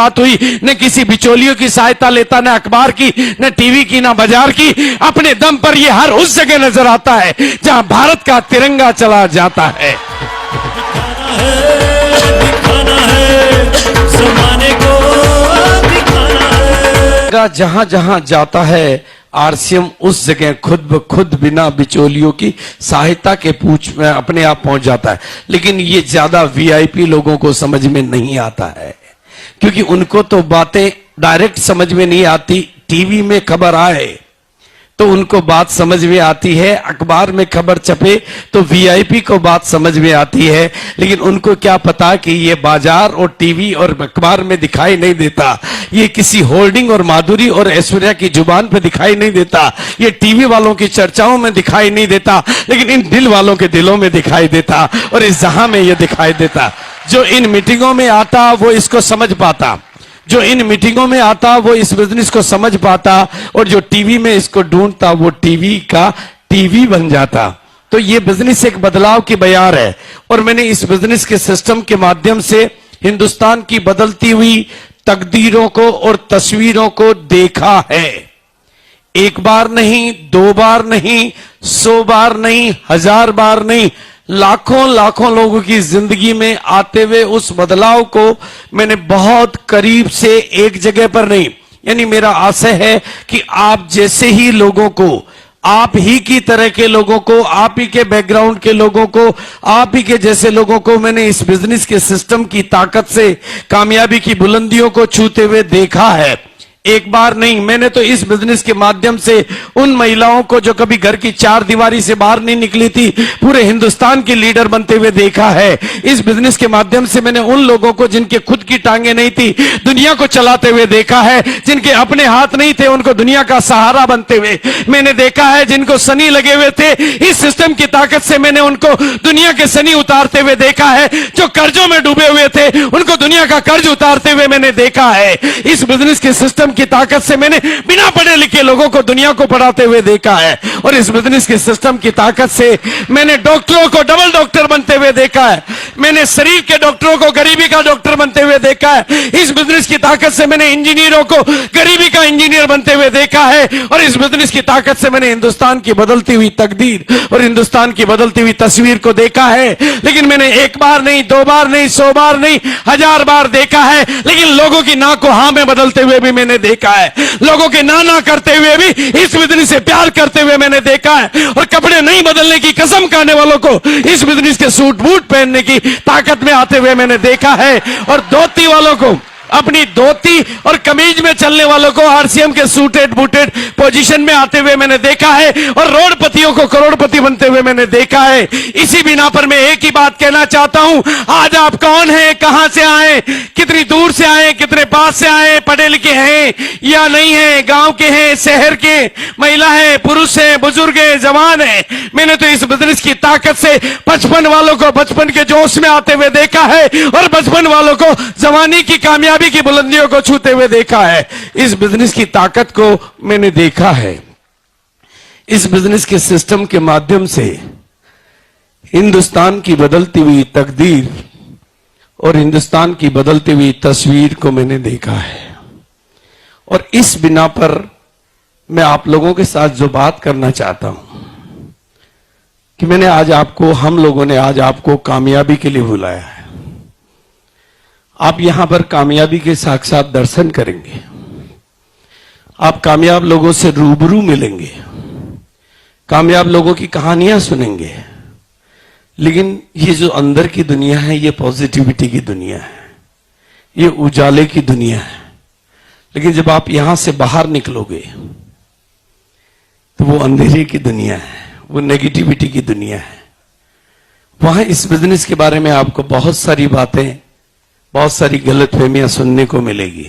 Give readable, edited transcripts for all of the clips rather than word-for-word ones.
बात हुई, न किसी बिचौलियों की सहायता लेता, न अखबार की, न टीवी की, न बाजार की। अपने दम पर ये हर उस जगह नजर आता है जहां भारत का तिरंगा चला जाता है। दिखाना है ज़माने को, दिखाना है। जहां जहां जाता है आरसीएम उस जगह खुद ब खुद बिना बिचौलियों की सहायता के पूछ में अपने आप पहुंच जाता है। लेकिन ये ज्यादा वीआईपी लोगों को समझ में नहीं आता है, क्योंकि उनको तो बातें डायरेक्ट समझ में नहीं आती। टीवी में खबर आए तो उनको बात समझ में आती है, अखबार में खबर छपे तो वीआईपी को बात समझ में आती है। लेकिन उनको क्या पता कि ये बाजार और टीवी और अखबार में दिखाई नहीं देता, ये किसी होल्डिंग और माधुरी और ऐश्वर्या की जुबान पे दिखाई नहीं देता, ये टीवी वालों की चर्चाओं में दिखाई नहीं देता, लेकिन इन दिल वालों के दिलों में दिखाई देता और इस जहां में ये दिखाई देता। जो इन मीटिंगों में आता वो इसको समझ पाता, जो इन मीटिंगों में आता वो इस बिजनेस को समझ पाता, और जो टीवी में इसको ढूंढता वो टीवी का टीवी बन जाता। तो ये बिजनेस एक बदलाव की बयार है, और मैंने इस बिजनेस के सिस्टम के माध्यम से हिंदुस्तान की बदलती हुई तकदीरों को और तस्वीरों को देखा है। एक बार नहीं, दो बार नहीं, 100 बार नहीं, 1000 बार नहीं, लाखों लाखों लोगों की जिंदगी में आते हुए उस बदलाव को मैंने बहुत करीब से, एक जगह पर नहीं, यानी मेरा आशय है कि आप जैसे ही लोगों को, आप ही की तरह के लोगों को, आप ही के बैकग्राउंड के लोगों को, आप ही के जैसे लोगों को मैंने इस बिजनेस के सिस्टम की ताकत से कामयाबी की बुलंदियों को छूते हुए देखा है। एक बार नहीं, मैंने तो इस बिजनेस के माध्यम से उन महिलाओं को जो कभी घर की चार दीवारी से बाहर नहीं निकली थी, पूरे हिंदुस्तान की लीडर बनते हुए देखा है। इस बिजनेस के माध्यम से मैंने उन लोगों को जिनके खुद की टांगे नहीं थी, दुनिया को चलाते हुए देखा है। जिनके अपने हाथ नहीं थे, उनको दुनिया का सहारा बनते हुए मैंने देखा है। जिनको सनी लगे हुए थे, इस सिस्टम की ताकत से मैंने उनको दुनिया के सनी उतारते हुए देखा है। जो कर्जों में डूबे हुए थे, उनको दुनिया का कर्ज उतारते हुए मैंने देखा है। इस बिजनेस के सिस्टम की ताकत से मैंने बिना पढ़े लिखे लोगों को दुनिया को पढ़ाते हुए देखा है, और इस बिजनेस के सिस्टम की ताकत से मैंने डॉक्टरों को डबल डॉक्टर बनते हुए देखा है। मैंने शरीर के डॉक्टरों को गरीबी का डॉक्टर बनते हुए देखा है। इस बिजनेस की ताकत से मैंने इंजीनियरों को गरीबी का इंजीनियर बनते हुए देखा है, और इस बिजनेस की ताकत से मैंने हिंदुस्तान की बदलती हुई तकदीर और हिंदुस्तान की बदलती हुई तस्वीर को देखा है। लेकिन मैंने एक बार नहीं, दो बार नहीं, 100 बार नहीं, 1000 बार देखा है। लेकिन लोगों की ना को हां में बदलते हुए भी मैंने देखा है, लोगों के ना करते हुए भी इस बिजनेस से प्यार करते हुए मैंने देखा है, और कपड़े नहीं बदलने की कसम खाने वालों को इस बिजनेस के सूट बूट पहनने की ताकत में आते हुए मैंने देखा है, और धोती वालों को, अपनी धोती और कमीज में चलने वालों को आरसीएम के सूटेड बूटेड पोजीशन में आते हुए मैंने देखा है, और रोडपतियों को करोड़पति बनते हुए मैंने देखा है। इसी बिना पर मैं एक ही बात कहना चाहता हूं, आज आप कौन हैं, कहां से आए, कितनी दूर से आए, कितने पास से आए, पढ़े लिखे हैं या नहीं है, गांव के हैं, शहर के, महिला है, पुरुष है, बुजुर्ग है, जवान है, मैंने तो इस बिजनेस की ताकत से 55 वालों को बचपन के जोश में आते हुए देखा है, और 55 वालों को जवानी की कामयाबी की बुलंदियों को छूते हुए देखा है। इस बिजनेस की ताकत को मैंने देखा है। इस बिजनेस के सिस्टम के माध्यम से हिंदुस्तान की बदलती हुई तकदीर और हिंदुस्तान की बदलती हुई तस्वीर को मैंने देखा है, और इस बिना पर मैं आप लोगों के साथ जो बात करना चाहता हूं कि मैंने आज आपको, हम लोगों ने आज आपको कामयाबी के लिए बुलाया है। आप यहां पर कामयाबी के साक्षात दर्शन करेंगे, आप कामयाब लोगों से रूबरू मिलेंगे, कामयाब लोगों की कहानियां सुनेंगे। लेकिन ये जो अंदर की दुनिया है, ये पॉजिटिविटी की दुनिया है, ये उजाले की दुनिया है। लेकिन जब आप यहां से बाहर निकलोगे तो वो अंधेरे की दुनिया है, वो नेगेटिविटी की दुनिया है। वहां इस बिजनेस के बारे में आपको बहुत सारी बातें, बहुत सारी गलतफहमियां सुनने को मिलेगी।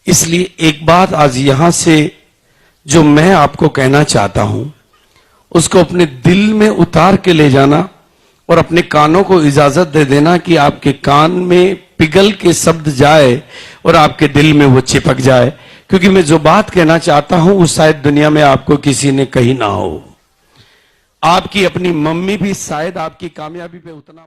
इसलिए एक बात आज यहां से जो मैं आपको कहना चाहता हूं, उसको अपने दिल में उतार के ले जाना, और अपने कानों को इजाजत दे देना कि आपके कान में पिघल के शब्द जाए और आपके दिल में वो चिपक जाए। क्योंकि मैं जो बात कहना चाहता हूं वो शायद दुनिया में आपको किसी ने कही ना हो। आपकी अपनी मम्मी भी शायद आपकी कामयाबी पे उतना